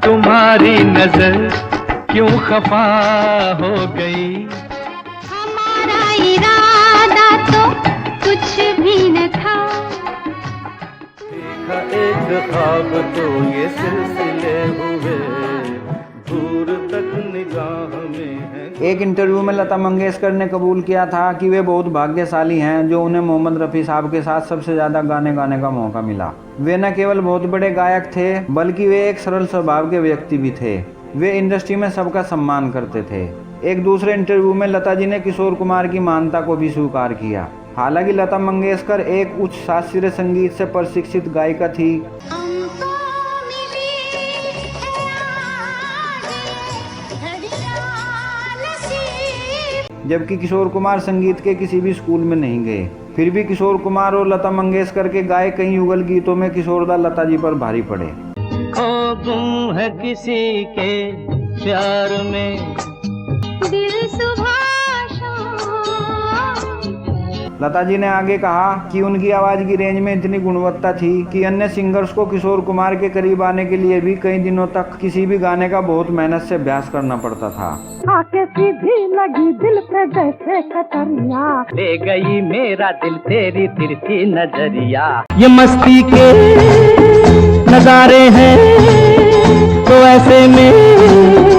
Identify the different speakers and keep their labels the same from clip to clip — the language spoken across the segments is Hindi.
Speaker 1: तुम्हारी नजर क्यों खफा हो गई।
Speaker 2: हमारा इरादा तो कुछ भी न था।
Speaker 1: देखा एक ख्वाब तो ये सिलसिले हुए, दूर तक निगाह में है।
Speaker 3: एक इंटरव्यू में लता मंगेशकर ने कबूल किया था कि वे बहुत भाग्यशाली हैं जो उन्हें मोहम्मद रफ़ी साहब के साथ सबसे ज़्यादा गाने गाने का मौका मिला। वे न केवल बहुत बड़े गायक थे बल्कि वे एक सरल स्वभाव के व्यक्ति भी थे। वे इंडस्ट्री में सबका सम्मान करते थे। एक दूसरे इंटरव्यू में लता जी ने किशोर कुमार की महानता को भी स्वीकार किया। हालांकि लता मंगेशकर एक उच्च शास्त्रीय संगीत से प्रशिक्षित गायिका थी। जबकि किशोर कुमार संगीत के किसी भी स्कूल में नहीं गए। फिर भी किशोर कुमार और लता मंगेशकर के गाए कई युगल गीतों में किशोरदा लता जी पर भारी पड़े।
Speaker 1: खो गुम है किसी के प्यार में
Speaker 2: दिल सुबह
Speaker 3: लता जी ने आगे कहा कि उनकी आवाज की रेंज में इतनी गुणवत्ता थी कि अन्य सिंगर्स को किशोर कुमार के करीब आने के लिए भी कई दिनों तक किसी भी गाने का बहुत मेहनत से अभ्यास करना पड़ता था।
Speaker 4: आके सीधी लगी दिल पे जैसे कटरिया,
Speaker 1: ले गई मेरा दिल तेरी तिरछी नजरिया। ये मस्ती के नजारे हैं तो ऐसे में।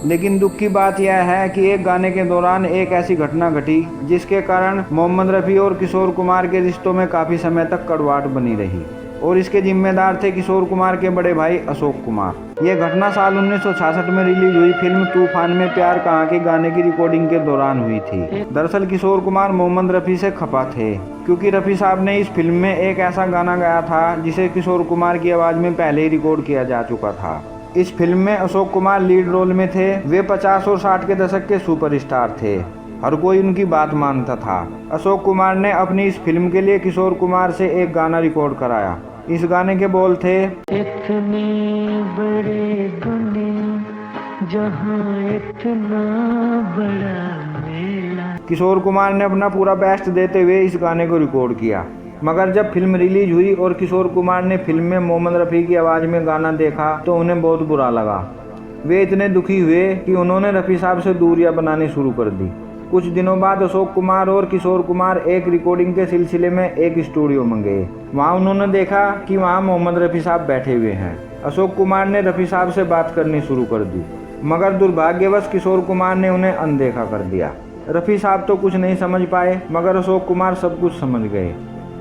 Speaker 3: लेकिन दुख की बात यह है कि एक गाने के दौरान एक ऐसी घटना घटी जिसके कारण मोहम्मद रफ़ी और किशोर कुमार के रिश्तों में काफी समय तक कड़वाहट बनी रही और इसके जिम्मेदार थे किशोर कुमार के बड़े भाई अशोक कुमार। यह घटना साल 1966 में रिलीज हुई फिल्म तूफान में प्यार कहाँ के गाने की रिकॉर्डिंग के दौरान हुई थी। दरअसल किशोर कुमार मोहम्मद रफ़ी से खफा थे क्योंकि रफ़ी साहब ने इस फिल्म में एक ऐसा गाना गाया था जिसे किशोर कुमार की आवाज में पहले ही रिकॉर्ड किया जा चुका था। इस फिल्म में अशोक कुमार लीड रोल में थे। वे 50 और 60 के दशक के सुपरस्टार थे। हर कोई उनकी बात मानता था। अशोक कुमार ने अपनी इस फिल्म के लिए किशोर कुमार से एक गाना रिकॉर्ड कराया। इस गाने के बोल थे,
Speaker 1: इतनी बड़ी दुनिया जहां इतना बड़ा मेला।
Speaker 3: किशोर कुमार ने अपना पूरा बेस्ट देते हुए इस गाने को रिकॉर्ड किया। मगर जब फिल्म रिलीज हुई और किशोर कुमार ने फिल्म में मोहम्मद रफ़ी की आवाज़ में गाना देखा तो उन्हें बहुत बुरा लगा। वे इतने दुखी हुए कि उन्होंने रफ़ी साहब से दूरियां बनानी शुरू कर दी। कुछ दिनों बाद अशोक कुमार और किशोर कुमार एक रिकॉर्डिंग के सिलसिले में एक स्टूडियो में गए। वहाँ उन्होंने देखा कि वहाँ मोहम्मद रफ़ी साहब बैठे हुए हैं। अशोक कुमार ने रफ़ी साहब से बात करनी शुरू कर दी मगर दुर्भाग्यवश किशोर कुमार ने उन्हें अनदेखा कर दिया। रफ़ी साहब तो कुछ नहीं समझ पाए मगर अशोक कुमार सब कुछ समझ गए।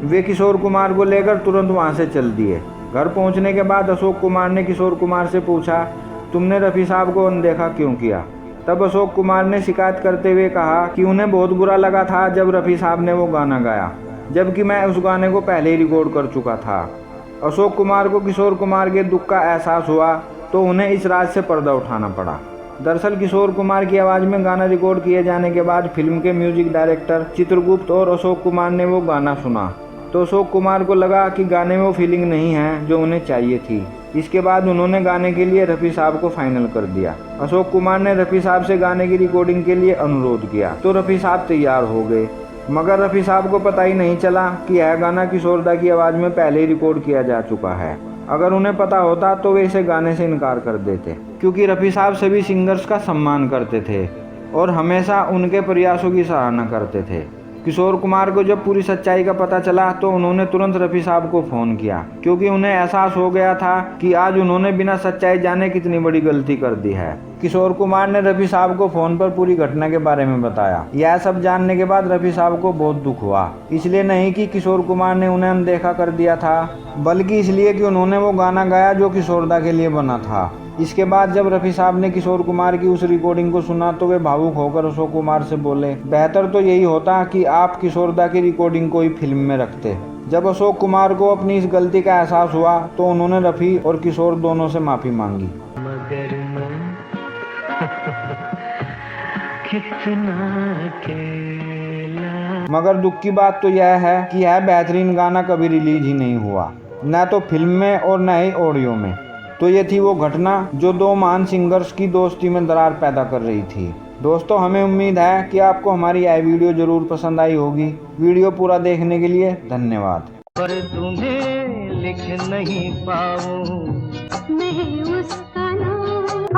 Speaker 3: वे किशोर कुमार को लेकर तुरंत वहां से चल दिए। घर पहुंचने के बाद अशोक कुमार ने किशोर कुमार से पूछा, तुमने रफ़ी साहब को अनदेखा क्यों किया? तब अशोक कुमार ने शिकायत करते हुए कहा कि उन्हें बहुत बुरा लगा था जब रफ़ी साहब ने वो गाना गाया, जबकि मैं उस गाने को पहले ही रिकॉर्ड कर चुका था। अशोक कुमार को किशोर कुमार के दुख का एहसास हुआ तो उन्हें इस राज से पर्दा उठाना पड़ा। दरअसल किशोर कुमार की आवाज़ में गाना रिकॉर्ड किए जाने के बाद फिल्म के म्यूजिक डायरेक्टर चित्रगुप्त और अशोक कुमार ने वो गाना सुना तो अशोक कुमार को लगा कि गाने में वो फीलिंग नहीं है जो उन्हें चाहिए थी। इसके बाद उन्होंने गाने के लिए रफ़ी साहब को फाइनल कर दिया। अशोक कुमार ने रफ़ी साहब से गाने की रिकॉर्डिंग के लिए अनुरोध किया तो रफ़ी साहब तैयार हो गए मगर रफ़ी साहब को पता ही नहीं चला कि यह गाना किशोरदा की आवाज़ में पहले ही रिकॉर्ड किया जा चुका है। अगर उन्हें पता होता तो वे इसे गाने से इनकार कर देते क्योंकि रफ़ी साहब सभी सिंगर्स का सम्मान करते थे और हमेशा उनके प्रयासों की सराहना करते थे। किशोर कुमार को जब पूरी सच्चाई का पता चला तो उन्होंने तुरंत रफ़ी साहब को फ़ोन किया क्योंकि उन्हें एहसास हो गया था कि आज उन्होंने बिना सच्चाई जाने कितनी बड़ी गलती कर दी है। किशोर कुमार ने रफ़ी साहब को फ़ोन पर पूरी घटना के बारे में बताया। यह सब जानने के बाद रफ़ी साहब को बहुत दुख हुआ, इसलिए नहीं कि किशोर कुमार ने उन्हें अनदेखा कर दिया था बल्कि इसलिए कि उन्होंने वो गाना गाया जो किशोरदा के लिए बना था। इसके बाद जब रफ़ी साहब ने किशोर कुमार की उस रिकॉर्डिंग को सुना तो वे भावुक होकर अशोक कुमार से बोले, बेहतर तो यही होता कि आप किशोरदा की रिकॉर्डिंग को ही फिल्म में रखते। जब अशोक कुमार को अपनी इस गलती का एहसास हुआ तो उन्होंने रफ़ी और किशोर दोनों से माफ़ी मांगी।
Speaker 1: मगर कितना अकेला।
Speaker 3: मगर दुख की बात तो यह है कि यह बेहतरीन गाना कभी रिलीज ही नहीं हुआ, न तो फिल्म में और न ही ऑडियो में। तो ये थी वो घटना जो दो महान सिंगर्स की दोस्ती में दरार पैदा कर रही थी। दोस्तों, हमें उम्मीद है कि आपको हमारी यह वीडियो जरूर पसंद आई होगी। वीडियो पूरा देखने के लिए धन्यवाद।
Speaker 1: पर तुम्हें लिख नहीं पाऊं
Speaker 2: मैं उसका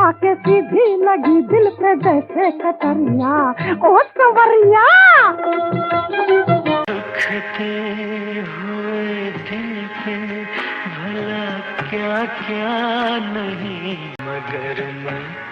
Speaker 4: आके सीधी लगी दिल पे जैसे कतरिया। ओ सवरिया
Speaker 5: दुखते हुए दिल पे भला क्या क्या नहीं, मगर मैं